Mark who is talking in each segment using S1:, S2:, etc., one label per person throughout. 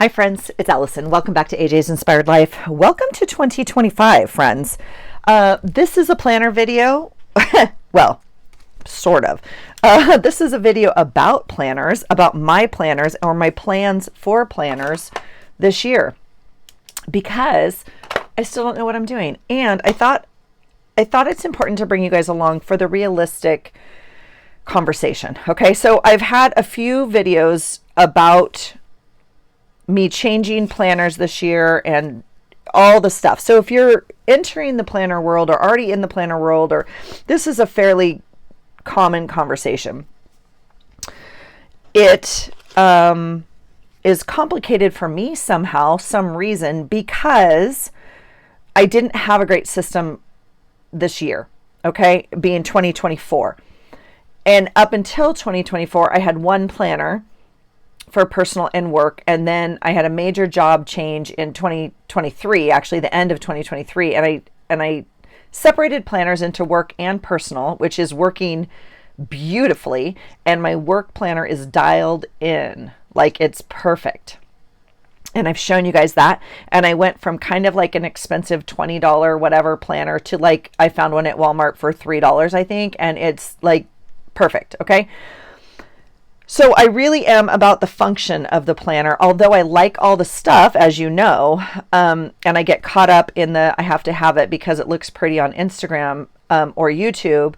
S1: Hi friends, it's Allison. Welcome back to AJ's Inspired Life. Welcome to 2025, friends. This is a planner video. Well, sort of. This is a video about planners, about my planners or my plans for planners this year, because I still don't know what I'm doing. And I thought it's important to bring you guys along for the realistic conversation. Okay, so I've had a few videos about me changing planners this year and all the stuff. So if you're entering the planner world or already in the planner world, or this is a fairly common conversation, it is complicated for me somehow, some reason, because I didn't have a great system this year, okay, being 2024. And up until 2024, I had one planner for personal and work, and then I had a major job change in 2023, actually the end of 2023, and I separated planners into work and personal, which is working beautifully, and my work planner is dialed in like it's perfect. And I've shown you guys that. And I went from kind of like an expensive $20 whatever planner to like, I found one at Walmart for $3, I think, and it's like perfect. Okay. So I really am about the function of the planner, although I like all the stuff, as you know, and I get caught up in the, I have to have it because it looks pretty on Instagram or YouTube.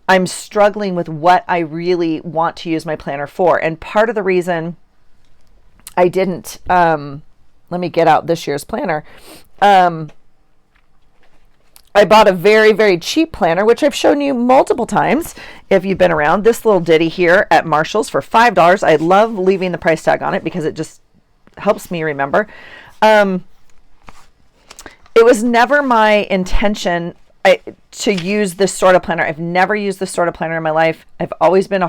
S1: I'm struggling with what I really want to use my planner for. And part of the reason I didn't, let me get out this year's planner. I bought a very, very cheap planner, which I've shown you multiple times if you've been around. This little ditty here at Marshall's for $5. I love leaving the price tag on it because it just helps me remember. It was never my intention to use this sort of planner. I've never used this sort of planner in my life. I've always been a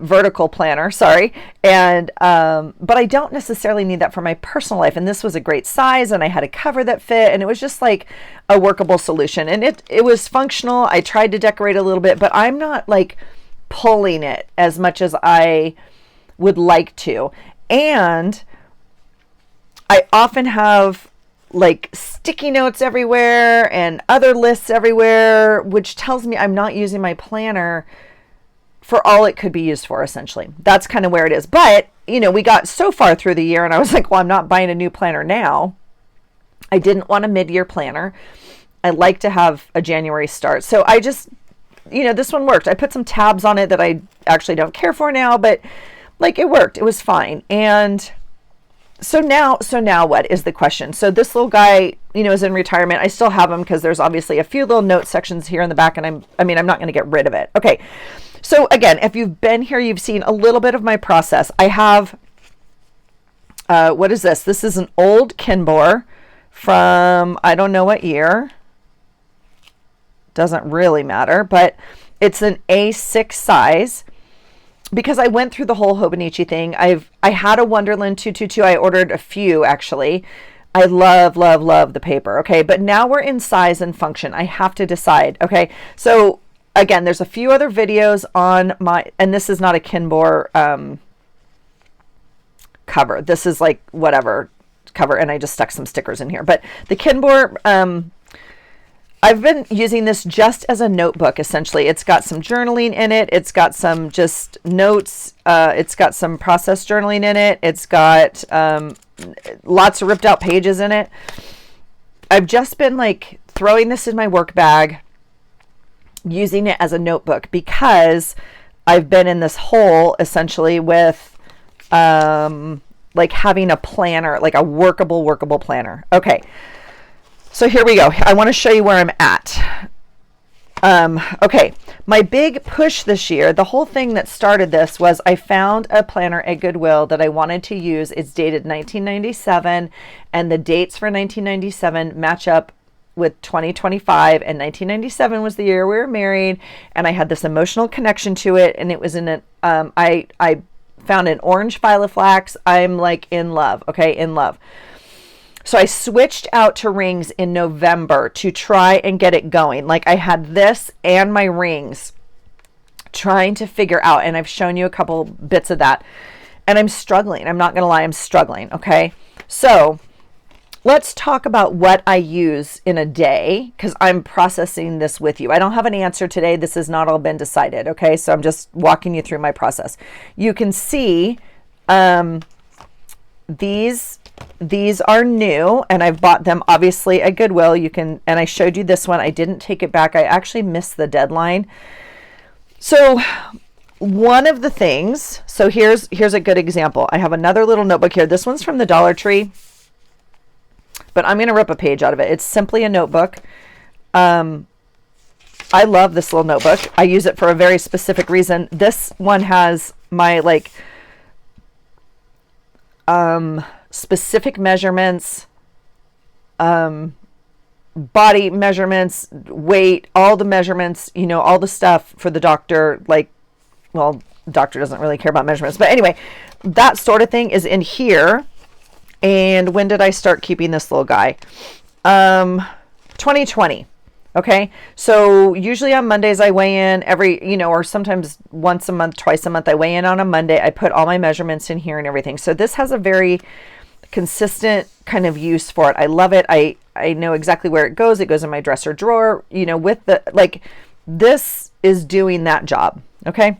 S1: vertical planner, sorry. And, but I don't necessarily need that for my personal life. And this was a great size, and I had a cover that fit, and it was just like a workable solution. And it was functional. I tried to decorate a little bit, but I'm not like pulling it as much as I would like to. And I often have like sticky notes everywhere and other lists everywhere, which tells me I'm not using my planner for all it could be used for, essentially. That's kind of where it is. But, you know, we got so far through the year and I was like, well, I'm not buying a new planner now. I didn't want a mid-year planner. I like to have a January start. So I just, you know, this one worked. I put some tabs on it that I actually don't care for now, but like it worked. It was fine. And so now what is the question? So this little guy, you know, is in retirement. I still have him because there's obviously a few little note sections here in the back, and I'm not going to get rid of it. Okay. So again, if you've been here, you've seen a little bit of my process. I have, what is this? This is an old Kinbor from, I don't know what year. Doesn't really matter, but it's an A6 size because I went through the whole Hobonichi thing. I had a Wonderland 222. I ordered a few actually. I love, love, love the paper. Okay. But now we're in size and function. I have to decide. Okay. So again, there's a few other videos on my, and this is not a Kinbor cover. This is like whatever cover, and I just stuck some stickers in here. But the Kinbor, I've been using this just as a notebook, essentially. It's got some journaling in it. It's got some just notes. It's got some process journaling in it. It's got lots of ripped out pages in it. I've just been like throwing this in my work bag, using it as a notebook because I've been in this hole essentially with like having a planner, like a workable planner. Okay. So here we go. I want to show you where I'm at. Okay. My big push this year, the whole thing that started this was I found a planner at Goodwill that I wanted to use. It's dated 1997, and the dates for 1997 match up with 2025, and 1997 was the year we were married, and I had this emotional connection to it, and it was in an I found an orange Filofax. I'm like in love. Okay, in love. So I switched out to rings in November to try and get it going. Like I had this and my rings trying to figure out, and I've shown you a couple bits of that. and I'm struggling. I'm not going to lie, I'm struggling. Okay. So let's talk about what I use in a day, because I'm processing this with you. I don't have an answer today. This has not all been decided. Okay. So I'm just walking you through my process. You can see these are new, and I've bought them obviously at Goodwill. You can, and I showed you this one. I didn't take it back. I actually missed the deadline. So one of the things, so here's a good example. I have another little notebook here. This one's from the Dollar Tree, but I'm going to rip a page out of it. It's simply a notebook. I love this little notebook. I use it for a very specific reason. This one has my specific measurements, body measurements, weight, all the measurements, you know, all the stuff for the doctor. Like, well, doctor doesn't really care about measurements, but anyway, that sort of thing is in here. And when did I start keeping this little guy? 2020. Okay. So usually on Mondays I weigh in or sometimes once a month, twice a month, I weigh in on a Monday. I put all my measurements in here and everything. So this has a very consistent kind of use for it. I love it. I know exactly where it goes. It goes in my dresser drawer, you know, with this is doing that job. Okay.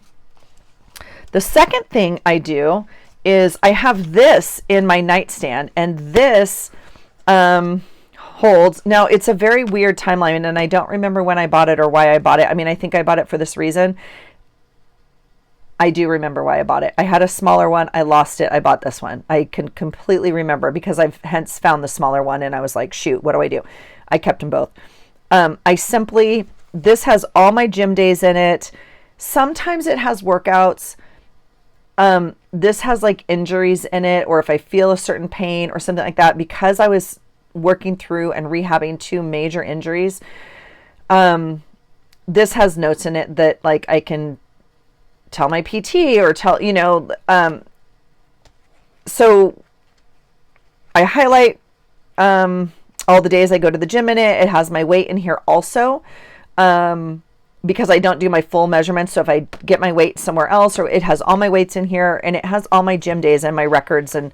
S1: The second thing I do is I have this in my nightstand, and this holds, now it's a very weird timeline, and I don't remember when I bought it or why I bought it. I mean, I think I bought it for this reason. I do remember why I bought it. I had a smaller one. I lost it. I bought this one. I can completely remember because I've hence found the smaller one, and I was like, shoot, what do I do? I kept them both. This has all my gym days in it. Sometimes it has workouts. This has like injuries in it, or if I feel a certain pain or something like that, because I was working through and rehabbing 2 major injuries. This has notes in it that like I can tell my PT or tell, you know, so I highlight, all the days I go to the gym in it. It has my weight in here also. Because I don't do my full measurements. So if I get my weight somewhere else, or it has all my weights in here, and it has all my gym days and my records. And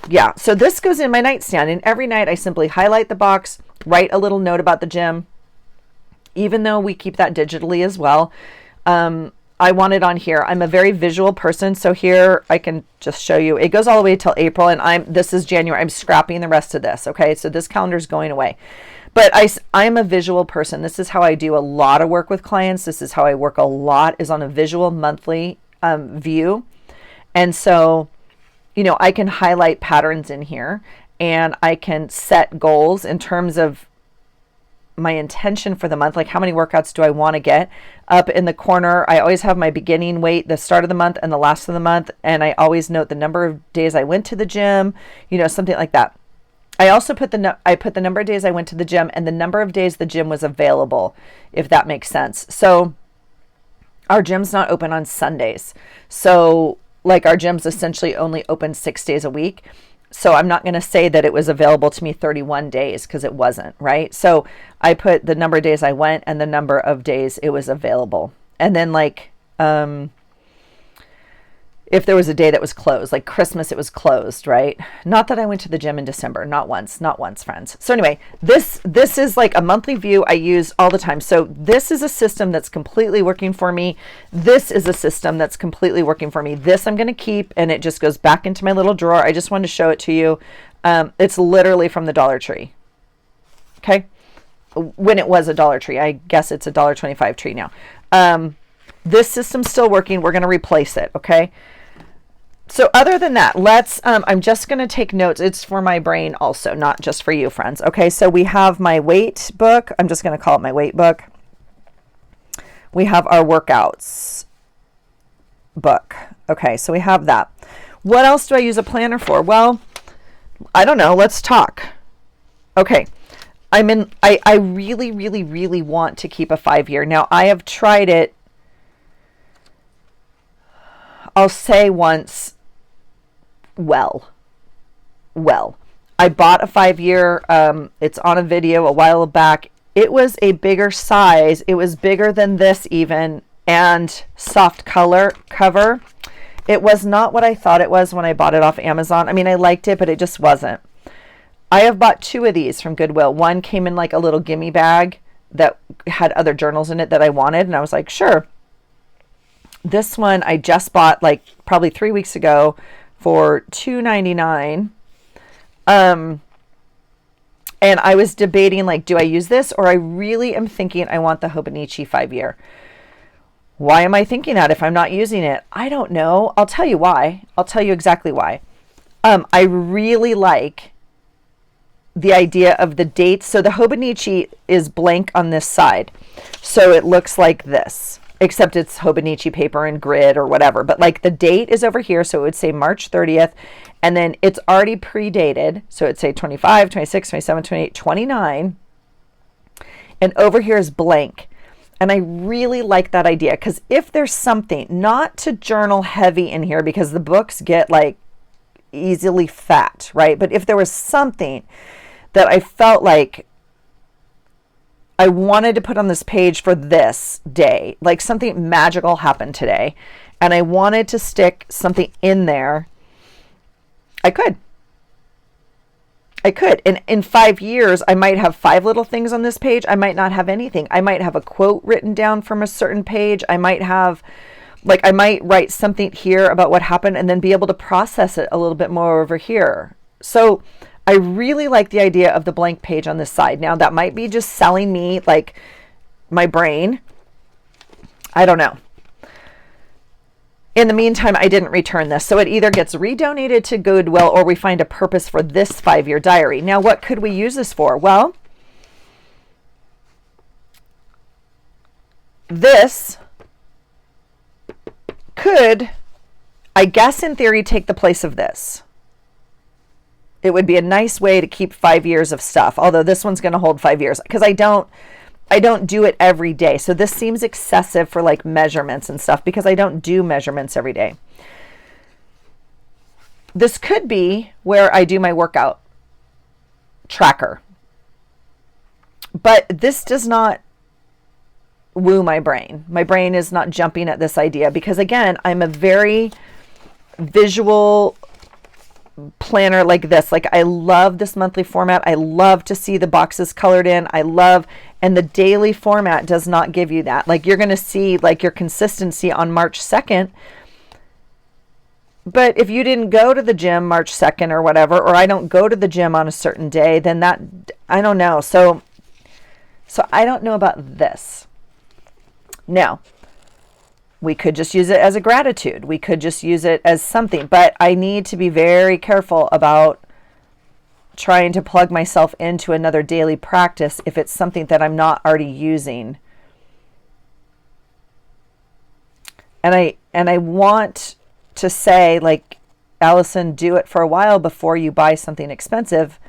S1: yeah, so this goes in my nightstand, and every night I simply highlight the box, write a little note about the gym, even though we keep that digitally as well. I want it on here. I'm a very visual person. So here I can just show you, it goes all the way till April, and this is January. I'm scrapping the rest of this. Okay. So this calendar is going away. But I'm a visual person. This is how I do a lot of work with clients. This is how I work a lot, is on a visual monthly view. And so, you know, I can highlight patterns in here, and I can set goals in terms of my intention for the month. Like, how many workouts do I want to get? Up in the corner, I always have my beginning weight, the start of the month and the last of the month. And I always note the number of days I went to the gym, you know, something like that. I also put the number of days I went to the gym and the number of days the gym was available, if that makes sense. So our gym's not open on Sundays. So like our gym's essentially only open 6 days a week. So I'm not going to say that it was available to me 31 days, because it wasn't, right? So I put the number of days I went and the number of days it was available. And then like, if there was a day that was closed, like Christmas, it was closed, right? Not that I went to the gym in December, not once, friends. So anyway, this is like a monthly view I use all the time. So this is a system that's completely working for me. This is a system that's completely working for me. This I'm going to keep, and it just goes back into my little drawer. I just wanted to show it to you. It's literally from the Dollar Tree. Okay. When it was a Dollar Tree, I guess it's a $1.25 tree now. This system's still working. We're going to replace it. Okay. So other than that, I'm just going to take notes. It's for my brain also, not just for you, friends. Okay. So we have my weight book. I'm just going to call it my weight book. We have our workouts book. Okay. So we have that. What else do I use a planner for? Well, I don't know. Let's talk. Okay. I really, really, really want to keep a 5-year. Now I have tried it. I'll say once. Well, I bought a 5-year. It's on a video a while back. It was a bigger size. It was bigger than this even, and soft color cover. It was not what I thought it was when I bought it off Amazon. I mean, I liked it, but it just wasn't. I have bought 2 of these from Goodwill. One came in like a little gimme bag that had other journals in it that I wanted, and I was like, sure. This one I just bought like probably 3 weeks ago for $2.99. And I was debating, like, do I use this, or I really am thinking I want the Hobonichi 5-year. Why am I thinking that if I'm not using it? I don't know. I'll tell you why. I'll tell you exactly why. I really like the idea of the dates. So the Hobonichi is blank on this side. So it looks like this, except it's Hobonichi paper and grid or whatever. But like the date is over here. So it would say March 30th. And then it's already predated. So it'd say 25, 26, 27, 28, 29. And over here is blank. And I really like that idea, because if there's something, not to journal heavy in here because the books get like easily fat, right? But if there was something that I felt like I wanted to put on this page for this day, like something magical happened today, and I wanted to stick something in there, I could. And in 5 years, I might have 5 little things on this page. I might not have anything. I might have a quote written down from a certain page. I might have, like, I might write something here about what happened and then be able to process it a little bit more over here. So I really like the idea of the blank page on this side. Now, that might be just selling me, like, my brain. I don't know. In the meantime, I didn't return this. So it either gets redonated to Goodwill or we find a purpose for this 5-year diary. Now, what could we use this for? Well, this could, I guess in theory, take the place of this. It would be a nice way to keep 5 years of stuff, although this one's going to hold 5 years because I don't do it every day. So this seems excessive for like measurements and stuff because I don't do measurements every day. This could be where I do my workout tracker. But this does not woo my brain. My brain is not jumping at this idea because, again, I'm a very visual planner like this. Like, I love this monthly format. I love to see the boxes colored in. And the daily format does not give you that. Like, you're going to see like your consistency on March 2nd. But if you didn't go to the gym March 2nd or whatever, or I don't go to the gym on a certain day, then that, I don't know. So I don't know about this. Now, we could just use it as a gratitude. We could just use it as something, but I need to be very careful about trying to plug myself into another daily practice if it's something that I'm not already using. And I want to say, like, Allison, do it for a while before you buy something expensive,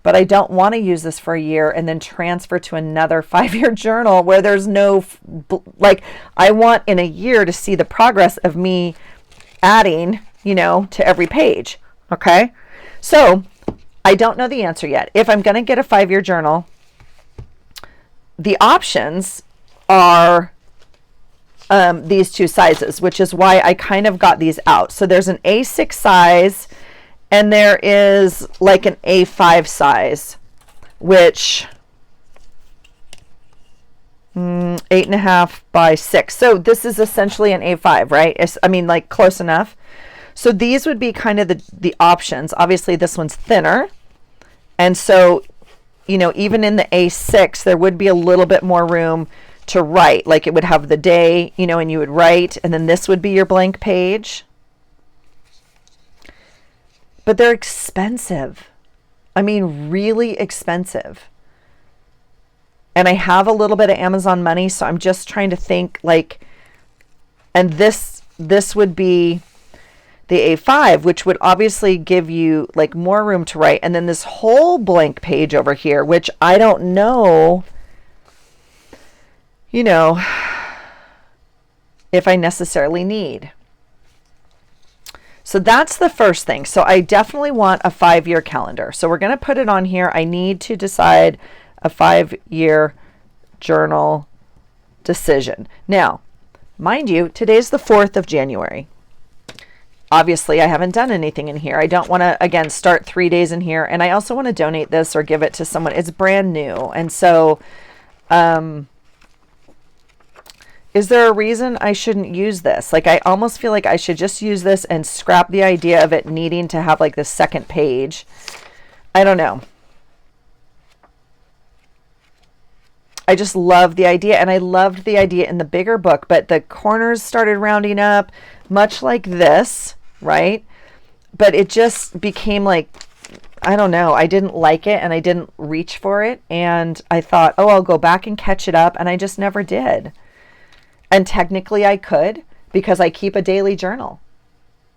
S1: but I don't want to use this for a year and then transfer to another 5-year journal where there's no, like, I want in a year to see the progress of me adding, to every page. Okay. So I don't know the answer yet. If I'm going to get a 5-year journal, the options are these 2 sizes, which is why I kind of got these out. So there's an A6 size and there is like an A5 size, which 8.5 by 6. So this is essentially an A5, right? Like close enough. So these would be kind of the options. Obviously this one's thinner. And so, even in the A6, there would be a little bit more room to write. Like it would have the day, and you would write, and then this would be your blank page. But they're expensive. Really expensive. And I have a little bit of Amazon money, so I'm just trying to think like, and this would be the A5, which would obviously give you like more room to write. And then this whole blank page over here, which I don't know, if I necessarily need. So that's the first thing. So I definitely want a 5-year calendar. So we're going to put it on here. I need to decide a 5-year journal decision. Now, mind you, today's the 4th of January. obviously I haven't done anything in here. I don't want to, again, start 3 days in here. And I also want to donate this or give it to someone. It's brand new. And so, is there a reason I shouldn't use this? Like, I almost feel like I should just use this and scrap the idea of it needing to have like the second page. I don't know. I just love the idea, and I loved the idea in the bigger book, but the corners started rounding up much like this, right? But it just became like, I don't know, I didn't like it and I didn't reach for it, and I thought, oh, I'll go back and catch it up, and I just never did. And technically I could, because I keep a daily journal.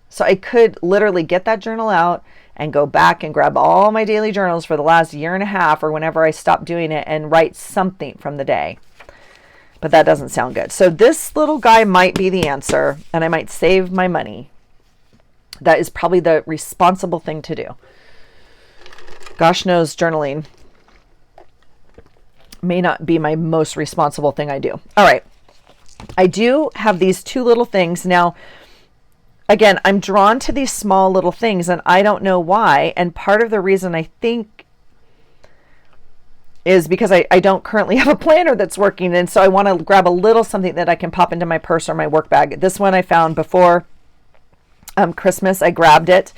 S1: So I could literally get that journal out and go back and grab all my daily journals for the last year and a half or whenever I stopped doing it and write something from the day. But that doesn't sound good. So this little guy might be the answer, and I might save my money. That is probably the responsible thing to do. Gosh knows journaling may not be my most responsible thing I do. All right. I do have these two little things. Now, again, I'm drawn to these small little things, and I don't know why. And part of the reason I think is because I don't currently have a planner that's working. And so I want to grab a little something that I can pop into my purse or my work bag. This one I found before Christmas. I grabbed it.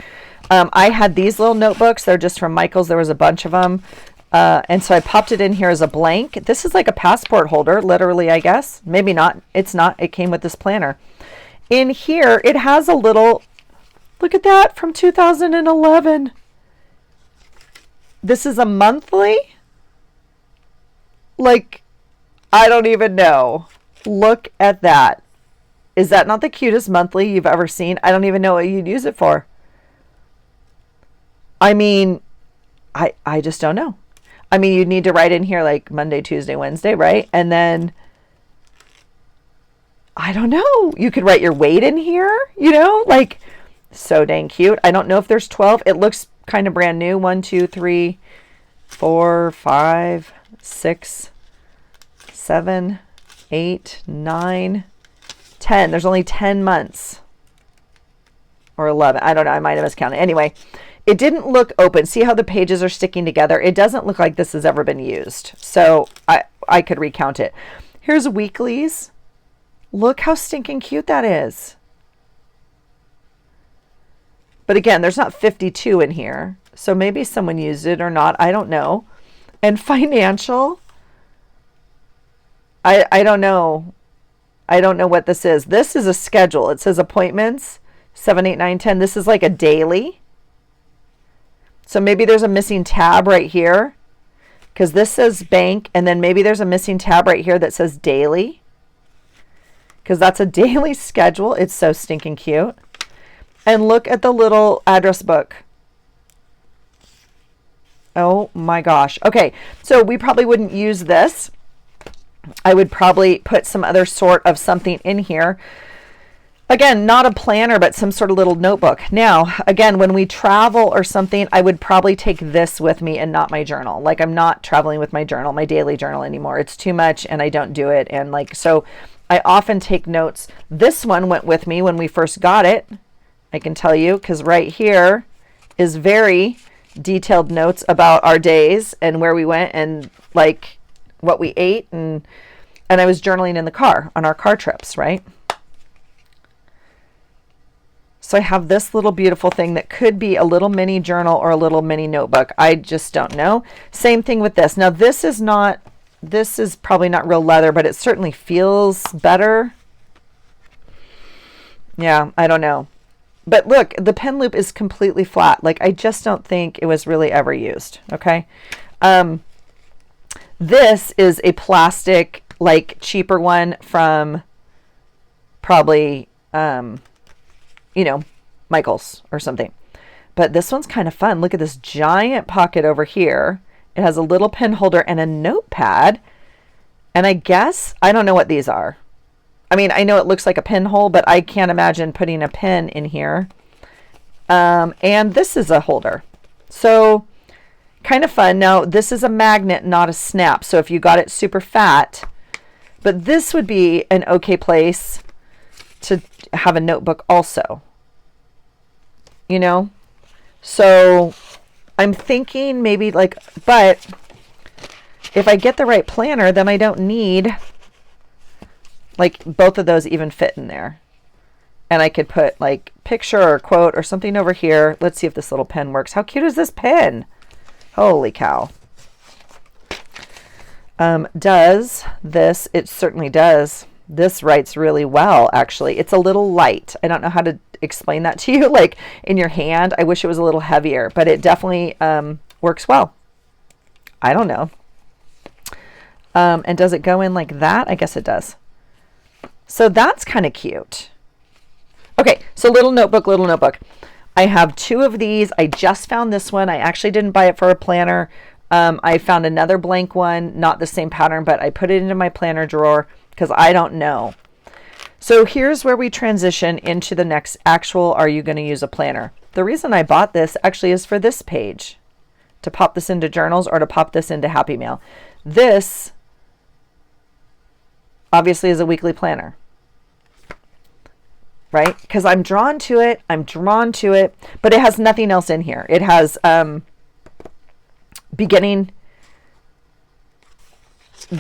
S1: I had these little notebooks. They're just from Michael's. There was a bunch of them. And so I popped it in here as a blank. This is like a passport holder, literally, I guess. Maybe not. It's not. It came with this planner. In here, it has a little, look at that, from 2011. This is a monthly? Like, I don't even know. Look at that. Is that not the cutest monthly you've ever seen? I don't even know what you'd use it for. I mean, I just don't know. I mean, you'd need to write in here like Monday, Tuesday, Wednesday, right? And then, I don't know. You could write your weight in here, you know, like so dang cute. I don't know if there's 12. It looks kind of brand new. 1, 2, 3, 4, 5, 6, 7, 8, 9, 10. There's only 10 months or 11. I don't know. I might have miscounted. Anyway, it didn't look open. See how the pages are sticking together? It doesn't look like this has ever been used. So I could recount it. Here's weeklies. Look how stinking cute that is. But again, there's not 52 in here. So maybe someone used it or not. I don't know. And financial. I don't know. I don't know what this is. This is a schedule. It says appointments, 7, 8, 9, 10. This is like a daily. So maybe there's a missing tab right here, because this says bank, and then maybe there's a missing tab right here that says daily, because that's a daily schedule. It's so stinking cute. And look at the little address book. Oh my gosh. Okay, so we probably wouldn't use this. I would probably put some other sort of something in here. Again, not a planner, but some sort of little notebook. Now, again, when we travel or something, I would probably take this with me and not my journal. Like, I'm not traveling with my journal, my daily journal anymore. It's too much and I don't do it. And like, so I often take notes. This one went with me when we first got it. I can tell you, because right here is very detailed notes about our days and where we went and like what we ate. And I was journaling in the car on our car trips, right? So I have this little beautiful thing that could be a little mini journal or a little mini notebook. I just don't know. Same thing with this. Now this is probably not real leather, but it certainly feels better. Yeah, I don't know. But look, the pen loop is completely flat. Like, I just don't think it was really ever used. Okay. This is a plastic, like cheaper one from probably, you know, Michael's or something. But this one's kind of fun. Look at this giant pocket over here. It has a little pen holder and a notepad. And I guess, I don't know what these are. I mean, I know it looks like a pinhole, but I can't imagine putting a pen in here. And this is a holder. So kind of fun. Now, this is a magnet, not a snap. So if you got it super fat, but this would be an okay place to have a notebook also. you know? So I'm thinking maybe like, but if I get the right planner, then I don't need, like, both of those even fit in there. And I could put like picture or quote or something over here. Let's see if this little pen works. How cute is this pen? Holy cow. Does this? It certainly does. This writes really well, actually. It's a little light. I don't know how to explain that to you, like in your hand. I wish it was a little heavier, but it definitely works well. I don't know. And does it go in like that? I guess it does. So that's kind of cute. Okay, so little notebook, little notebook. I have two of these. I just found this one. I actually didn't buy it for a planner. I found another blank one, not the same pattern, but I put it into my planner drawer because I don't know. So here's where we transition into the next actual, are you going to use a planner? The reason I bought this actually is for this page, to pop this into journals or to pop this into Happy Mail. This obviously is a weekly planner, right? Because I'm drawn to it. But it has nothing else in here. It has beginning,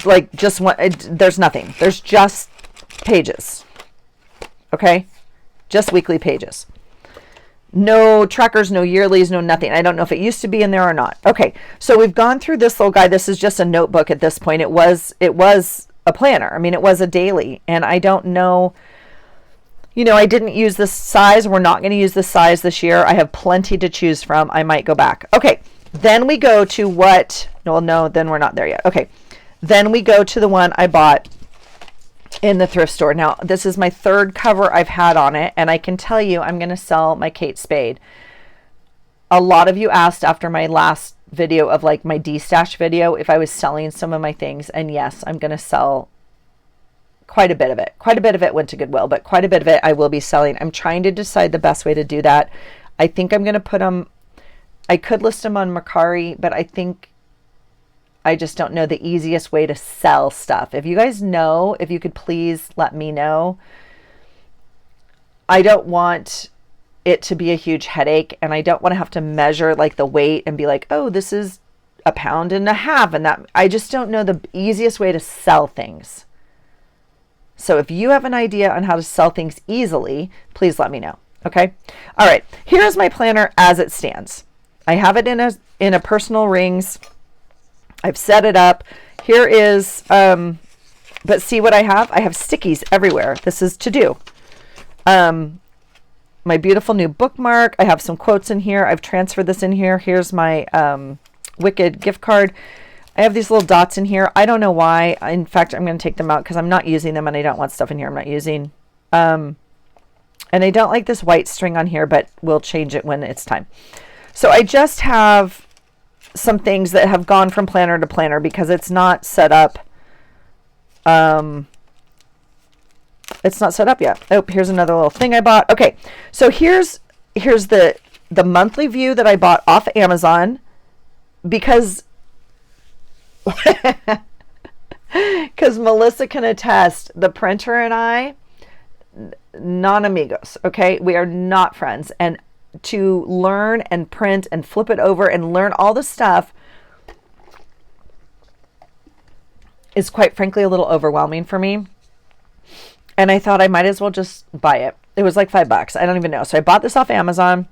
S1: like just one, there's nothing. There's just pages. Okay? Just weekly pages. No trackers, no yearlies, no nothing. I don't know if it used to be in there or not. Okay, so we've gone through this little guy. This is just a notebook at this point. It was a planner. I mean, it was a daily, and I don't know. You know, I didn't use this size. We're not going to use this size this year. I have plenty to choose from. I might go back. Okay, then we go to what? No, then we're not there yet. Okay, then we go to the one I bought in the thrift store. Now, this is my third cover I've had on it, and I can tell you I'm going to sell my Kate Spade. A lot of you asked after my last video of like my D-stash video if I was selling some of my things, and yes, I'm going to sell quite a bit of it. Quite a bit of it went to Goodwill, but quite a bit of it I will be selling. I'm trying to decide the best way to do that. I think I'm going to put them, I could list them on Mercari, but I think I just don't know the easiest way to sell stuff. If you guys know, if you could please let me know. I don't want it to be a huge headache, and I don't want to have to measure like the weight and be like, oh, this is 1.5 pounds, and that I just don't know the easiest way to sell things. So if you have an idea on how to sell things easily, please let me know. Okay. All right. Here's my planner as it stands. I have it in a personal rings. I've set it up. Here is, but see what I have? I have stickies everywhere. This is to do. My beautiful new bookmark. I have some quotes in here. I've transferred this in here. Here's my Wicked gift card. I have these little dots in here. I don't know why. In fact, I'm going to take them out because I'm not using them, and I don't want stuff in here I'm not using. And I don't like this white string on here, but we'll change it when it's time. So I just have some things that have gone from planner to planner because it's not set up. It's not set up yet. Oh, here's another little thing I bought. Okay, so here's the monthly view that I bought off Amazon because Melissa can attest, the printer and I, non amigos, okay? We are not friends. And to learn and print and flip it over and learn all the stuff is quite frankly a little overwhelming for me. And I thought I might as well just buy it. It was like $5. I don't even know. So I bought this off Amazon.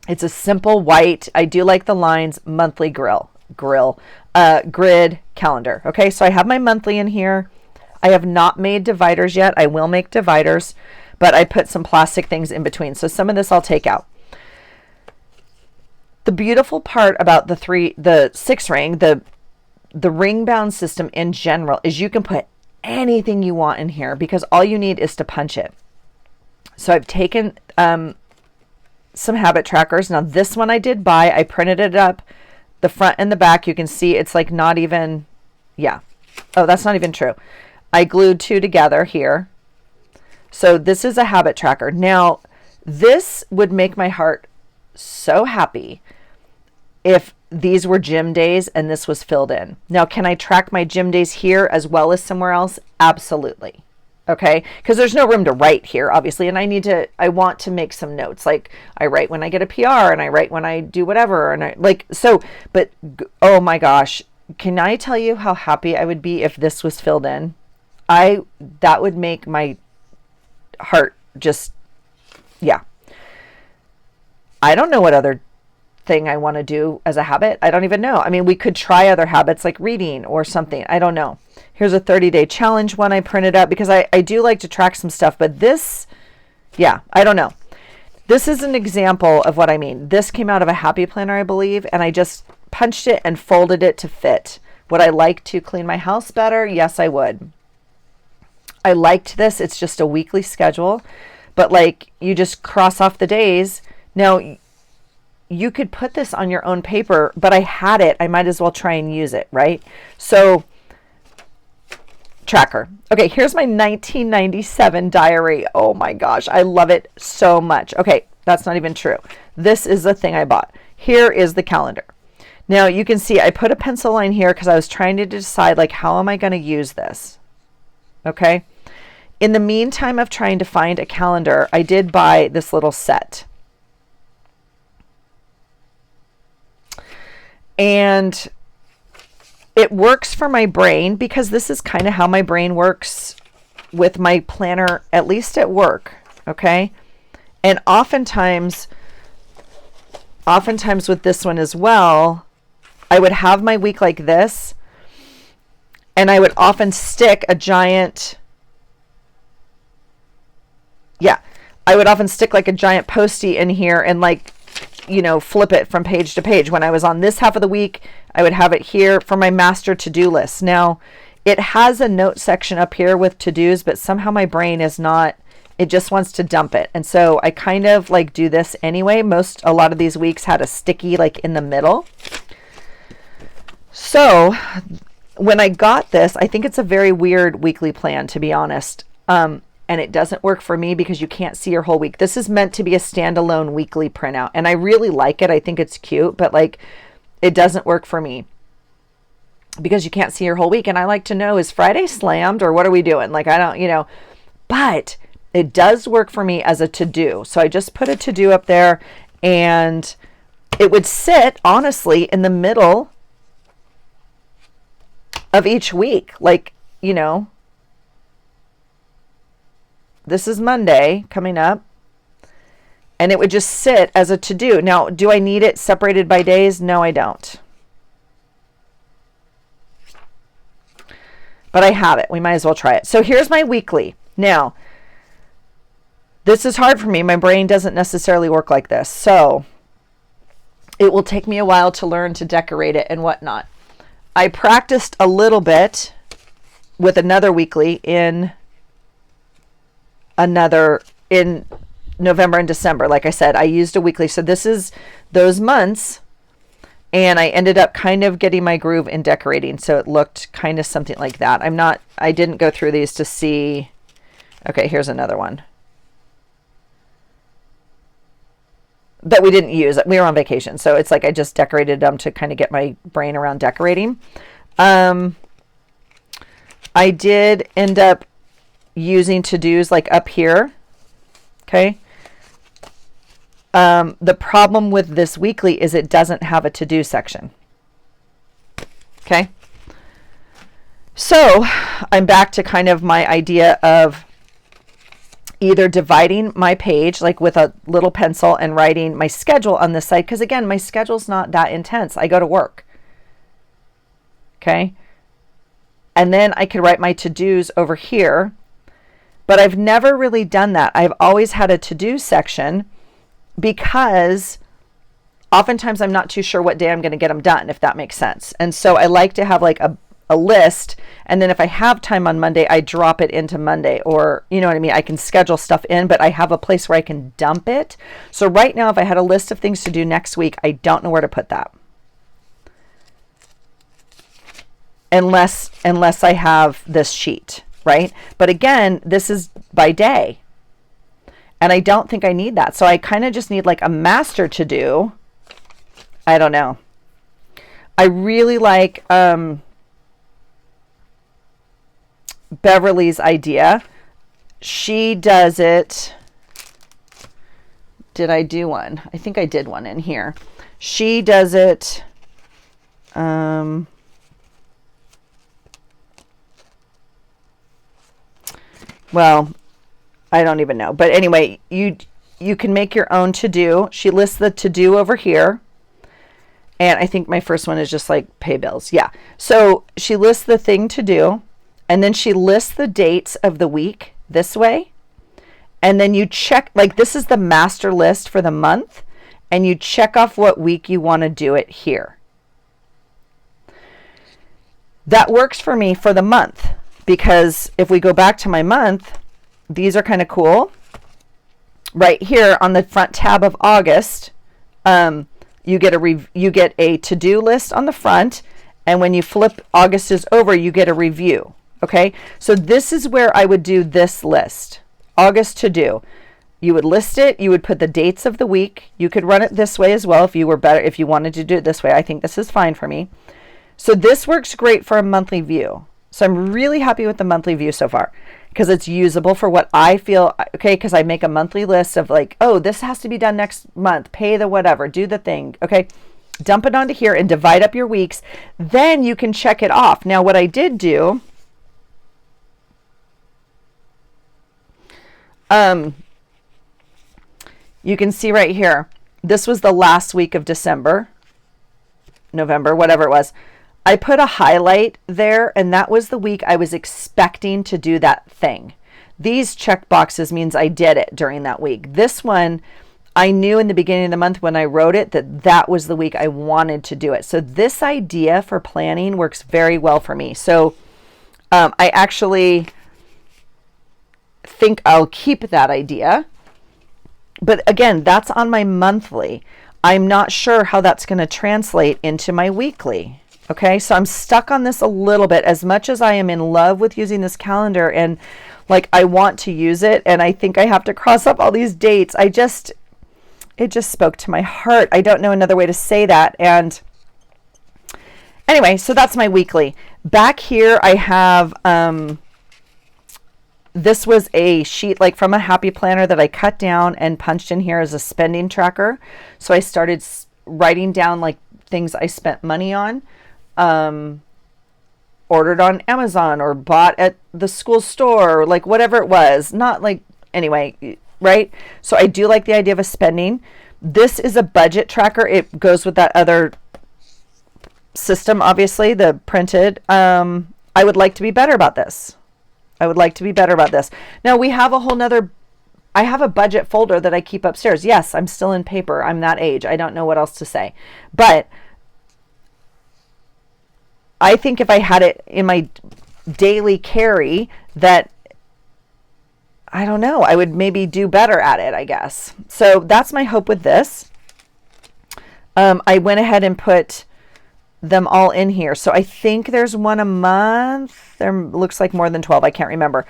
S1: It's a simple white, I do like the lines, monthly grid calendar. Okay, so I have my monthly in here. I have not made dividers yet. I will make dividers, but I put some plastic things in between. So some of this I'll take out. The beautiful part about the 6 ring, the ring bound system in general is you can put anything you want in here because all you need is to punch it. So I've taken some habit trackers. Now this one I did buy. I printed it up. The front and the back, you can see it's like not even, yeah. Oh, that's not even true. I glued 2 together here. So this is a habit tracker. Now, this would make my heart so happy if these were gym days and this was filled in. Now, can I track my gym days here as well as somewhere else? Absolutely. Okay, because there's no room to write here, obviously, and I want to make some notes. Like I write when I get a PR, and I write when I do whatever, and I like so. But oh my gosh, can I tell you how happy I would be if this was filled in? That would make my heart just, yeah. I don't know what other thing I want to do as a habit. I don't even know. I mean, we could try other habits like reading or something. I don't know. Here's a 30-day challenge one I printed up because I do like to track some stuff, but this, yeah, I don't know. This is an example of what I mean. This came out of a Happy Planner, I believe, and I just punched it and folded it to fit. Would I like to clean my house better? Yes, I would. I liked this. It's just a weekly schedule, but like you just cross off the days. Now, you could put this on your own paper, but I had it. I might as well try and use it, right? So, tracker. Okay, here's my 1997 diary. Oh my gosh, I love it so much. Okay, that's not even true. This is the thing I bought. Here is the calendar. Now, you can see I put a pencil line here because I was trying to decide, like, how am I going to use this? Okay. In the meantime of trying to find a calendar, I did buy this little set. And it works for my brain because this is kind of how my brain works with my planner, at least at work. Okay. And oftentimes with this one as well, I would have my week like this, and I would often stick a giant, I would often stick like a giant Post-it in here and like, flip it from page to page. When I was on this half of the week, I would have it here for my master to-do list. Now, it has a note section up here with to-dos, but somehow my brain is not, it just wants to dump it. And so I kind of like do this anyway. A lot of these weeks had a sticky like in the middle. So when I got this, I think it's a very weird weekly plan, to be honest. And it doesn't work for me because you can't see your whole week. This is meant to be a standalone weekly printout, and I really like it. I think it's cute, but like it doesn't work for me because you can't see your whole week. And I like to know, is Friday slammed or what are we doing? Like, I don't, but it does work for me as a to-do. So I just put a to-do up there, and it would sit honestly in the middle of each week. Like, this is Monday coming up, and it would just sit as a to-do. Now, do I need it separated by days? No, I don't. But I have it. We might as well try it. So here's my weekly. Now, this is hard for me. My brain doesn't necessarily work like this. So it will take me a while to learn to decorate it and whatnot. I practiced a little bit with another weekly in November and December. Like I said, I used a weekly. So this is those months, and I ended up kind of getting my groove in decorating. So it looked kind of something like that. I didn't go through these to see. Okay, here's another one that we didn't use. We were on vacation. So it's like I just decorated them to kind of get my brain around decorating. I did end up using to-dos like up here. Okay. The problem with this weekly is it doesn't have a to-do section. Okay. So I'm back to kind of my idea of either dividing my page like with a little pencil and writing my schedule on this side. Because again, my schedule's not that intense. I go to work. Okay. And then I could write my to-dos over here. But I've never really done that. I've always had a to-do section because oftentimes I'm not too sure what day I'm going to get them done, if that makes sense. And so I like to have like a list. And then if I have time on Monday, I drop it into Monday, or you know what I mean? I can schedule stuff in, but I have a place where I can dump it. So right now, if I had a list of things to do next week, I don't know where to put that. Unless I have this sheet. Right? But again, this is by day. And I don't think I need that. So I kind of just need like a master to do. I don't know. I really like Beverly's idea she does it. Did I do one? I think I did one in here. She does it. Well, I don't even know. But anyway, you can make your own to-do. She lists the to-do over here. And I think my first one is just like pay bills. Yeah. So she lists the thing to do. And then she lists the dates of the week this way. And then you check, like this is the master list for the month. And you check off what week you want to do it here. That works for me for the month. Because if we go back to my month, these are kind of cool. Right here on the front tab of August, you get a to-do list on the front, and when you flip August is over, you get a review. Okay, so this is where I would do this list. August to-do. You would list it. You would put the dates of the week. You could run it this way as well if you wanted to do it this way. I think this is fine for me. So this works great for a monthly view. So I'm really happy with the monthly view so far because it's usable for what I feel, okay, because I make a monthly list of like, oh, this has to be done next month, pay the whatever, do the thing, okay, dump it onto here and divide up your weeks. Then you can check it off. Now, what I did do, you can see right here, this was the last week of December, November, whatever it was. I put a highlight there, and that was the week I was expecting to do that thing. These check boxes means I did it during that week. This one, I knew in the beginning of the month when I wrote it that was the week I wanted to do it. So this idea for planning works very well for me. So I actually think I'll keep that idea. But again, that's on my monthly. I'm not sure how that's going to translate into my weekly. Okay, so I'm stuck on this a little bit. As much as I am in love with using this calendar and like I want to use it, and I think I have to cross up all these dates, it just spoke to my heart. I don't know another way to say that. And anyway, so that's my weekly. Back here I have, this was a sheet like from a Happy Planner that I cut down and punched in here as a spending tracker. So I started writing down like things I spent money on. Ordered on Amazon or bought at the school store, or like whatever it was, not like, anyway, right? So I do like the idea of a spending. This is a budget tracker. It goes with that other system, obviously, the printed. I would like to be better about this. Now we have a whole nother, I have a budget folder that I keep upstairs. Yes, I'm still in paper. I'm that age. I don't know what else to say, but I think if I had it in my daily carry that, I don't know, I would maybe do better at it, I guess. So that's my hope with this. I went ahead and put them all in here. So I think there's one a month. There looks like more than 12. I can't remember.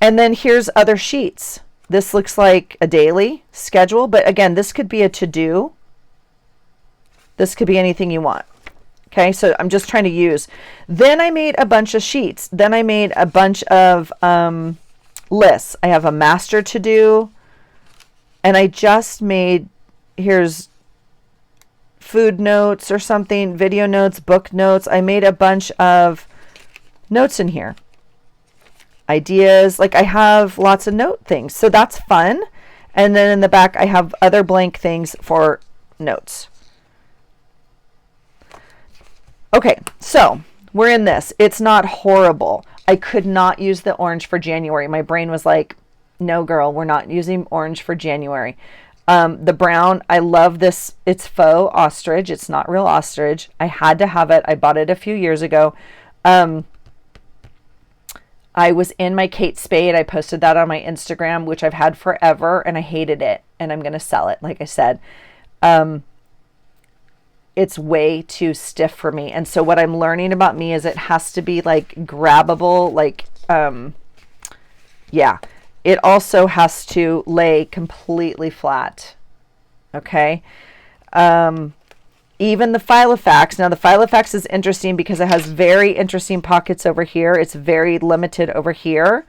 S1: And then here's other sheets. This looks like a daily schedule, but again, this could be a to-do. This could be anything you want. Okay, so I'm just trying to use. Then I made a bunch of sheets. Then I made a bunch of lists. I have a master to do. And I just made, here's food notes or something, video notes, book notes. I made a bunch of notes in here. Ideas, like I have lots of note things. So that's fun. And then in the back, I have other blank things for notes. Okay, so we're in this. It's not horrible. I could not use the orange for January. My brain was like, no, girl, we're not using orange for January. The brown, I love this. It's faux ostrich. It's not real ostrich. I had to have it. I bought it a few years ago. I was in my Kate Spade. I posted that on my Instagram, which I've had forever, and I hated it, and I'm going to sell it, like I said. It's way too stiff for me. And so what I'm learning about me is it has to be like grabbable, like, yeah. It also has to lay completely flat. Okay. Even the Filofax. Now the Filofax is interesting because it has very interesting pockets over here. It's very limited over here.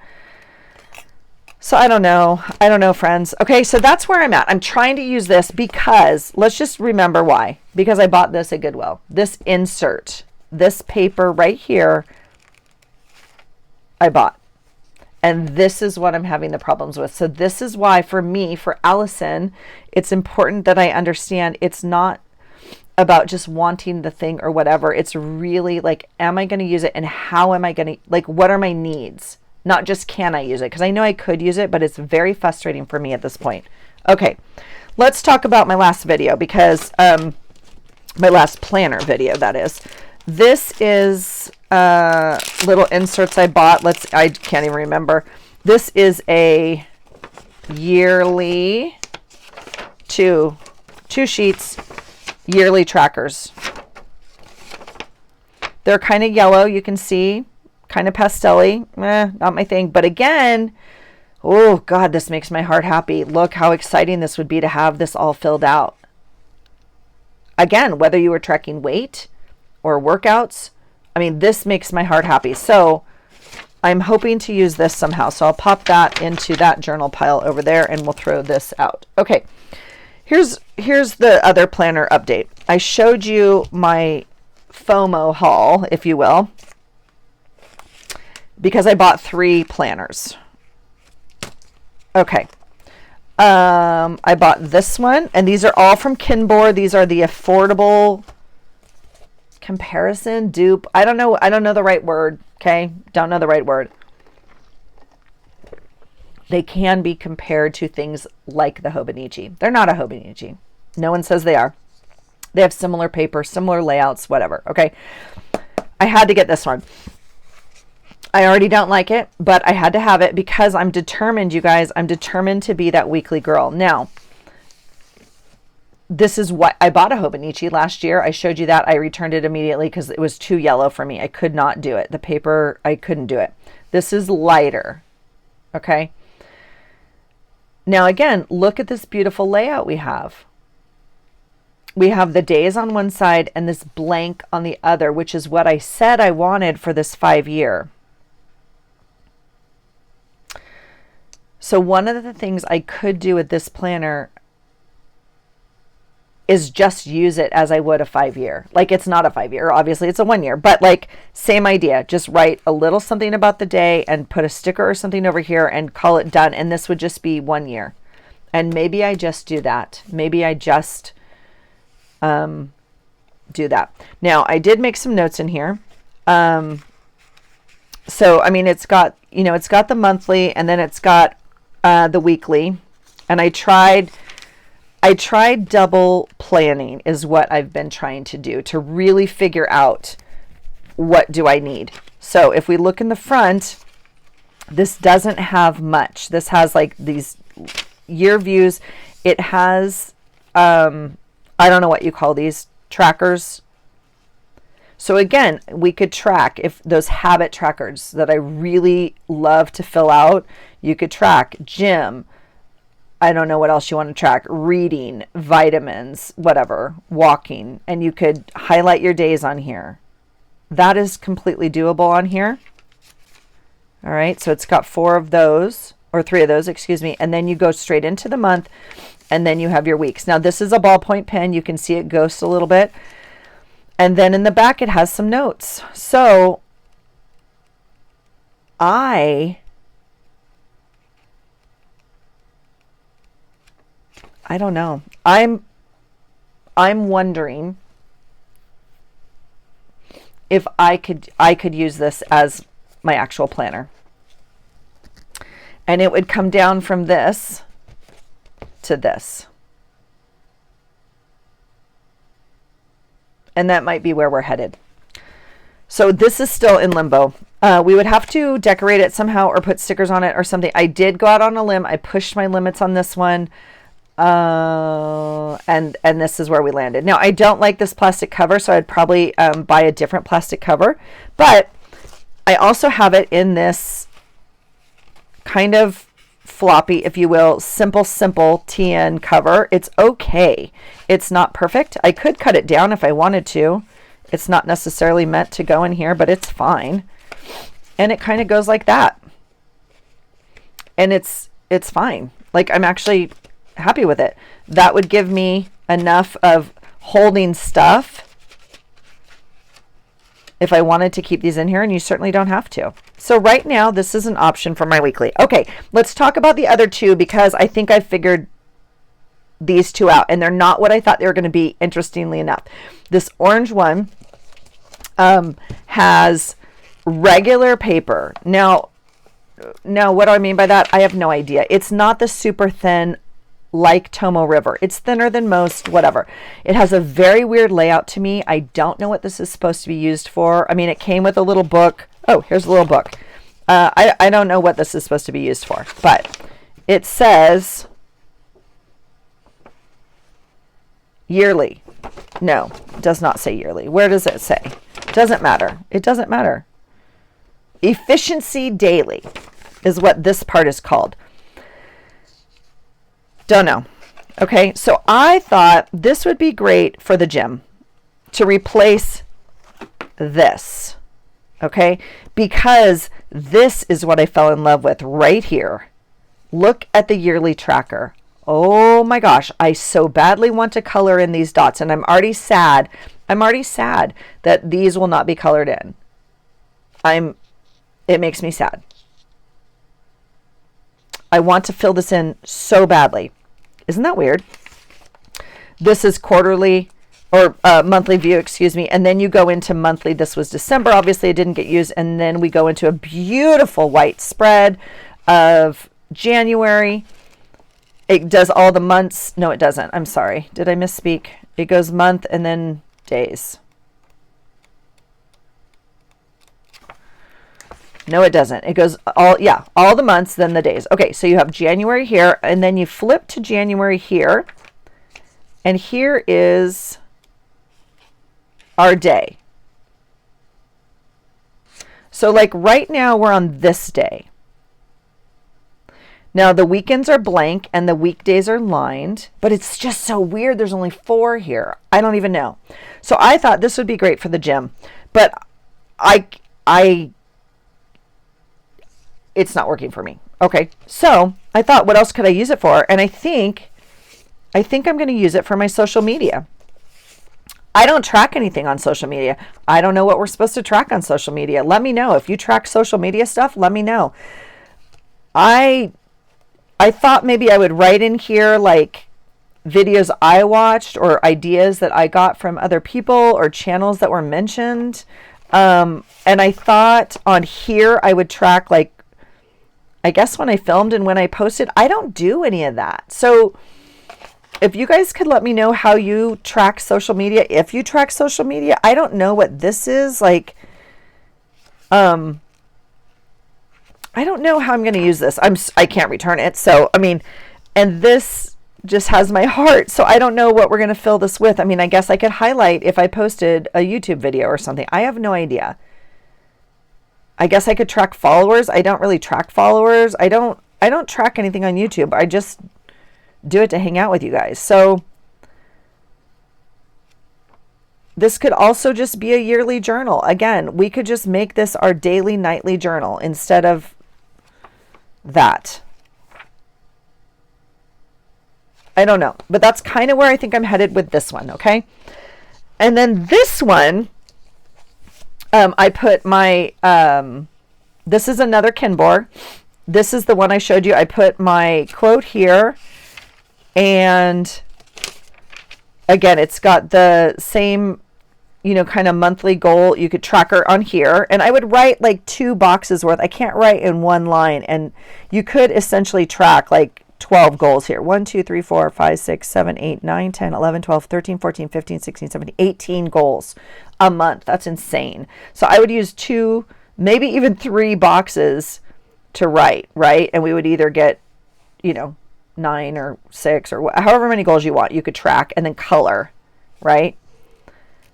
S1: So I don't know. I don't know, friends. Okay, so that's where I'm at. I'm trying to use this because, let's just remember why. Because I bought this at Goodwill. This insert, this paper right here, I bought. And this is what I'm having the problems with. So this is why, for me, for Allison, it's important that I understand it's not about just wanting the thing or whatever. It's really like, am I going to use it, and how am I going to, like, what are my needs? Not just can I use it, because I know I could use it, but it's very frustrating for me at this point. Okay, let's talk about my last video, because my last planner video, that is. This is little inserts I bought. I can't even remember. This is a yearly, two sheets, yearly trackers. They're kind of yellow, you can see, kind of pastel-y. Not my thing. But again, oh God, this makes my heart happy. Look how exciting this would be to have this all filled out. Again, whether you were tracking weight or workouts, I mean, this makes my heart happy. So I'm hoping to use this somehow. So I'll pop that into that journal pile over there, and we'll throw this out. Okay, here's the other planner update. I showed you my FOMO haul, if you will, because I bought 3 planners. Okay. I bought this one, and these are all from Kinbor. These are the affordable comparison dupe. I don't know the right word. Okay. Don't know the right word. They can be compared to things like the Hobonichi. They're not a Hobonichi. No one says they are. They have similar paper, similar layouts, whatever. Okay. I had to get this one. I already don't like it, but I had to have it because I'm determined, you guys. I'm determined to be that weekly girl. Now, this is what I bought a Hobonichi last year. I showed you that. I returned it immediately because it was too yellow for me. I could not do it. The paper, I couldn't do it. This is lighter. Okay. Now, again, look at this beautiful layout we have. We have the days on one side and this blank on the other, which is what I said I wanted for this 5-year. So one of the things I could do with this planner is just use it as I would a 5-year. Like, it's not a 5-year, obviously it's a 1-year, but like, same idea. Just write a little something about the day and put a sticker or something over here and call it done. And this would just be 1 year. And maybe I just do that. Maybe I just do that. Now, I did make some notes in here. So, I mean, it's got, it's got the monthly, and then it's got the weekly. And I tried double planning is what I've been trying to do, to really figure out what do I need. So if we look in the front, this doesn't have much. This has like these year views. It has, I don't know what you call these trackers. So again, we could track if those habit trackers that I really love to fill out, you could track gym. I don't know what else you want to track, reading, vitamins, whatever, walking, and you could highlight your days on here. That is completely doable on here. All right, so it's got 4 of those, or 3 of those, excuse me, and then you go straight into the month, and then you have your weeks. Now, this is a ballpoint pen. You can see it ghost a little bit. And then in the back, it has some notes. So I don't know. I'm wondering if I could use this as my actual planner. And it would come down from this to this. And that might be where we're headed. So this is still in limbo. We would have to decorate it somehow or put stickers on it or something. I did go out on a limb. I pushed my limits on this one. And this is where we landed. Now, I don't like this plastic cover, so I'd probably buy a different plastic cover. But I also have it in this kind of floppy, if you will, simple TN cover. It's okay. It's not perfect. I could cut it down if I wanted to. It's not necessarily meant to go in here, but it's fine. And it kind of goes like that. And it's it's fine. Like, I'm actually happy with it. That would give me enough of holding stuff if I wanted to keep these in here, and you certainly don't have to. So right now, this is an option for my weekly. Okay, let's talk about the other two, because I think I figured these two out, and they're not what I thought they were going to be, interestingly enough. This orange one has regular paper. Now, what do I mean by that? I have no idea. It's not the super thin like Tomoe River. It's thinner than most, whatever. It has a very weird layout to me. I don't know what this is supposed to be used for. I mean, it came with a little book. Oh, here's a little book. I don't know what this is supposed to be used for, but it says yearly. No, it does not say yearly. Where does it say? Doesn't matter. It doesn't matter. Efficiency daily is what this part is called. Don't know. Okay, so I thought this would be great for the gym to replace this. Okay, because this is what I fell in love with right here. Look at the yearly tracker. Oh my gosh, I so badly want to color in these dots, and I'm already sad. I'm already sad that these will not be colored in. It makes me sad. I want to fill this in so badly. Isn't that weird? This is quarterly or monthly view, excuse me. And then you go into monthly. This was December. Obviously, it didn't get used. And then we go into a beautiful white spread of January. It does all the months. No, it doesn't. I'm sorry. Did I misspeak? It goes month and then days. No, it doesn't. It goes all the months, then the days. Okay, so you have January here, and then you flip to January here, and here is our day. So like right now, we're on this day. Now the weekends are blank and the weekdays are lined, but it's just so weird. There's only 4 here. I don't even know. So I thought this would be great for the gym, but it's not working for me. Okay, so I thought, what else could I use it for? And I think I'm going to use it for my social media. I don't track anything on social media. I don't know what we're supposed to track on social media. Let me know. If you track social media stuff, let me know. I thought maybe I would write in here like videos I watched or ideas that I got from other people or channels that were mentioned. And I thought on here I would track, like, I guess when I filmed and when I posted. I don't do any of that. So if you guys could let me know how you track social media, if you track social media. I don't know what this is like. I don't know how I'm going to use this. I can't return it. So, I mean, and this just has my heart. So I don't know what we're going to fill this with. I mean, I guess I could highlight if I posted a YouTube video or something. I have no idea. I guess I could track followers. I don't really track followers. I don't track anything on YouTube. I just do it to hang out with you guys. So this could also just be a yearly journal. Again, we could just make this our daily, nightly journal instead of that. I don't know, but that's kind of where I think I'm headed with this one. Okay. And then this one, I put my, this is another Kinbor. This is the one I showed you. I put my quote here, and again, it's got the same, kind of monthly goal. You could tracker on here, and I would write like 2 boxes worth. I can't write in one line, and you could essentially track like 12 goals here. 1, 2, 3, 4, 5, 6, 7, 8, 9, 10, 11, 12, 13, 14, 15, 16, 17, 18 goals a month. That's insane. So I would use 2, maybe even 3 boxes to write, right? And we would either get, 9 or 6 or however many goals you want. You could track and then color, right?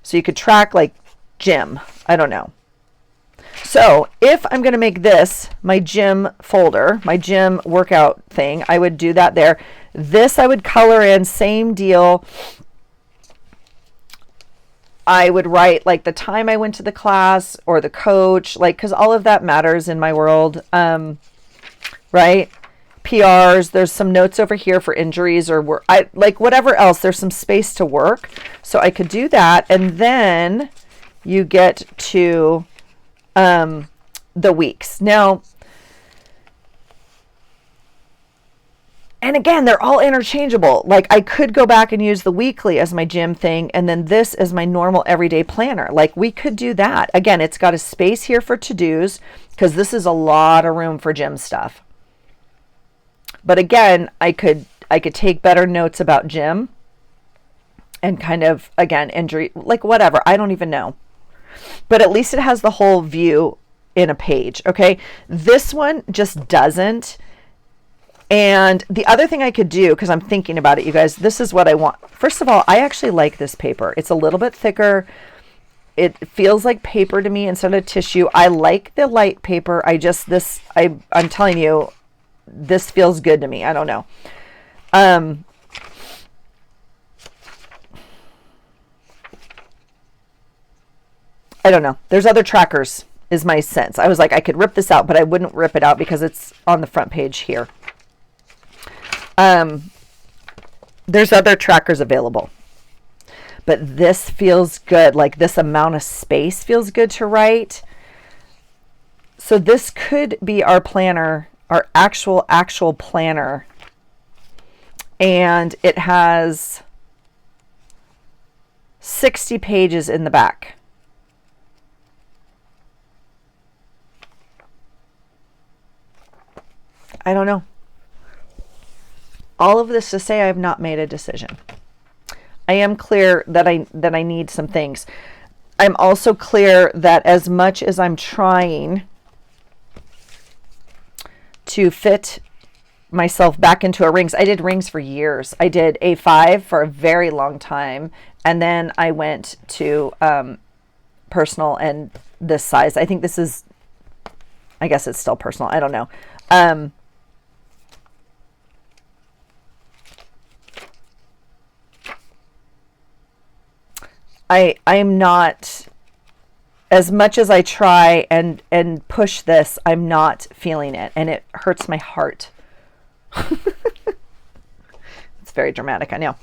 S1: So you could track like gym. I don't know. So if I'm going to make this my gym folder, my gym workout thing, I would do that there. This I would color in, same deal. I would write like the time I went to the class or the coach, like, because all of that matters in my world, right? PRs. There's some notes over here for injuries or like whatever else. There's some space to work. So I could do that. And then you get to the weeks. Now, and again, they're all interchangeable. Like I could go back and use the weekly as my gym thing, and then this as my normal everyday planner. Like we could do that. Again, it's got a space here for to-dos because this is a lot of room for gym stuff. But again, I could take better notes about gym and kind of, again, injury, like whatever. I don't even know. But at least it has the whole view in a page, okay? This one just doesn't. And the other thing I could do, because I'm thinking about it, you guys, this is what I want. First of all, I actually like this paper. It's a little bit thicker. It feels like paper to me instead of tissue. I like the light paper. I'm telling you, this feels good to me. I don't know. I don't know. There's other trackers is my sense. I was like, I could rip this out, but I wouldn't rip it out because it's on the front page here. There's other trackers available, but this feels good. Like this amount of space feels good to write. So this could be our planner, our actual planner. And it has 60 pages in the back. I don't know. All of this to say I have not made a decision. I am clear that I need some things. I'm also clear that as much as I'm trying to fit myself back into a rings, I did rings for years. I did A5 for a very long time, and then I went to personal and this size. I think this is, I guess it's still personal. I don't know. I'm not, as much as I try and push this, I'm not feeling it, and it hurts my heart. It's very dramatic, I know.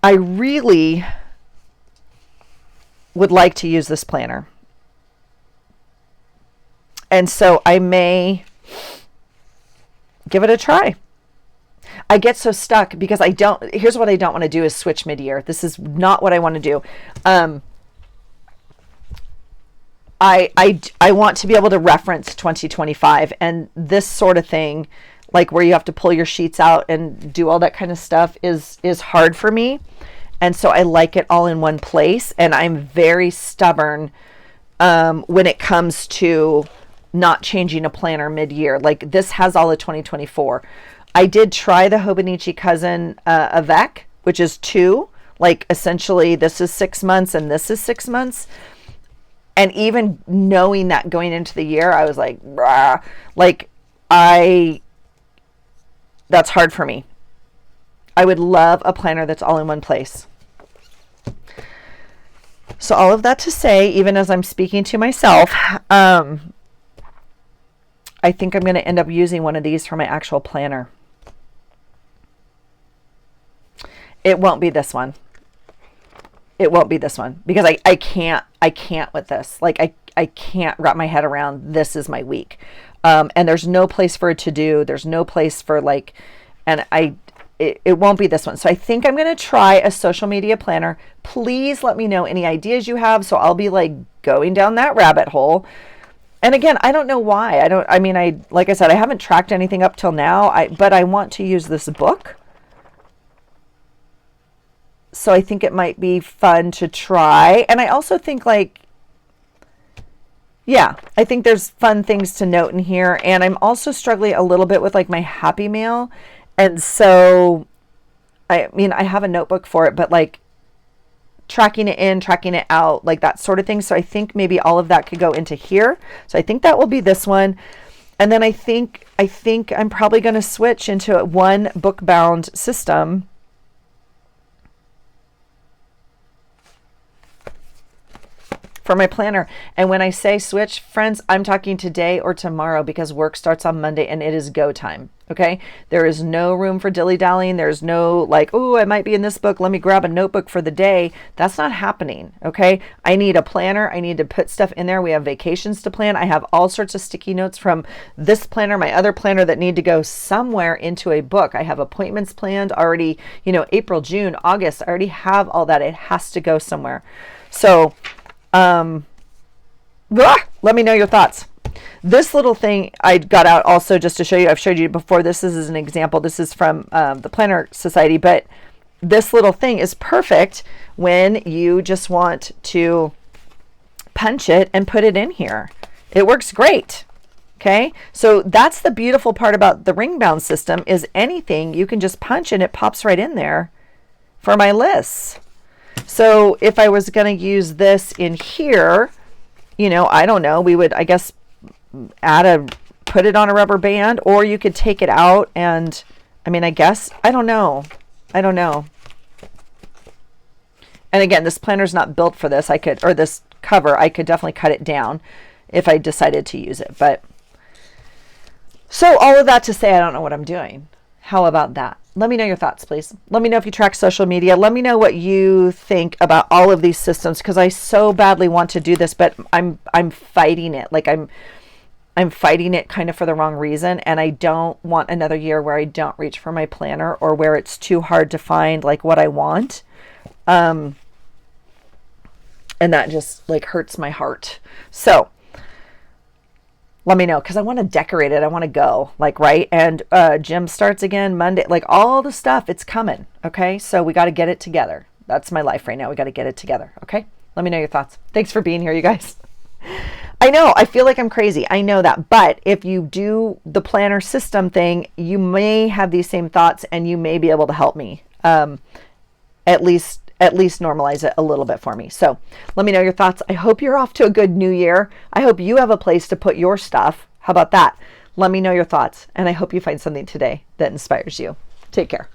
S1: I really would like to use this planner. And so I may give it a try. I get so stuck because here's what I don't want to do is switch mid-year. This is not what I want to do. I want to be able to reference 2025, and this sort of thing, like where you have to pull your sheets out and do all that kind of stuff is hard for me. And so I like it all in one place, and I'm very stubborn when it comes to not changing a planner mid-year. Like this has all of 2024. I did try the Hobonichi Cousin Avec, which is 2. Like essentially this is 6 months and this is 6 months. And even knowing that going into the year, I was like, rah. Like that's hard for me. I would love a planner that's all in one place. So all of that to say, even as I'm speaking to myself, I think I'm going to end up using one of these for my actual planner. It won't be this one. It won't be this one because I can't with this. Like I can't wrap my head around this is my week. And there's no place for it to do. There's no place for like, and it won't be this one. So I think I'm going to try a social media planner. Please let me know any ideas you have. So I'll be like going down that rabbit hole. And again, I don't know why. Like I said, I haven't tracked anything up till now, but I want to use this book. So I think it might be fun to try. And I also think like, yeah, I think there's fun things to note in here. And I'm also struggling a little bit with like my Happy Mail. And so, I have a notebook for it, but like tracking it in, tracking it out, like that sort of thing. So I think maybe all of that could go into here. So I think that will be this one. And then I think I'm probably going to switch into a one book bound system. for my planner. And when I say switch, friends, I'm talking today or tomorrow, because work starts on Monday and it is go time. Okay. There is no room for dilly-dallying. There's no like, oh, I might be in this book, let me grab a notebook for the day. That's not happening. Okay. I need a planner. I need to put stuff in there. We have vacations to plan. I have all sorts of sticky notes from this planner, my other planner, that need to go somewhere into a book. I have appointments planned already, April, June, August. I already have all that. It has to go somewhere. So, let me know your thoughts. This little thing I got out also just to show you. I've showed you before. This is an example. This is from the Planner Society, but this little thing is perfect when you just want to punch it and put it in here. It works great. Okay, so that's the beautiful part about the ring bound system, is anything you can just punch and it pops right in there for my lists. So if I was going to use this in here, I don't know, we would, I guess, put it on a rubber band, or you could take it out and, I guess, I don't know. And again, this planner's not built for this. Or this cover, I could definitely cut it down if I decided to use it. But so all of that to say, I don't know what I'm doing. How about that? Let me know your thoughts, please. Let me know if you track social media. Let me know what you think about all of these systems, because I so badly want to do this, but I'm fighting it. Like I'm fighting it kind of for the wrong reason, and I don't want another year where I don't reach for my planner, or where it's too hard to find like what I want. And that just like hurts my heart. So let me know, because I want to decorate it. I want to go right. And gym starts again Monday, like all the stuff, it's coming. Okay. So we got to get it together. That's my life right now. We got to get it together. Okay. Let me know your thoughts. Thanks for being here, you guys. I know I feel like I'm crazy. I know that. But if you do the planner system thing, you may have these same thoughts, and you may be able to help me at least normalize it a little bit for me. So let me know your thoughts. I hope you're off to a good new year. I hope you have a place to put your stuff. How about that? Let me know your thoughts. And I hope you find something today that inspires you. Take care.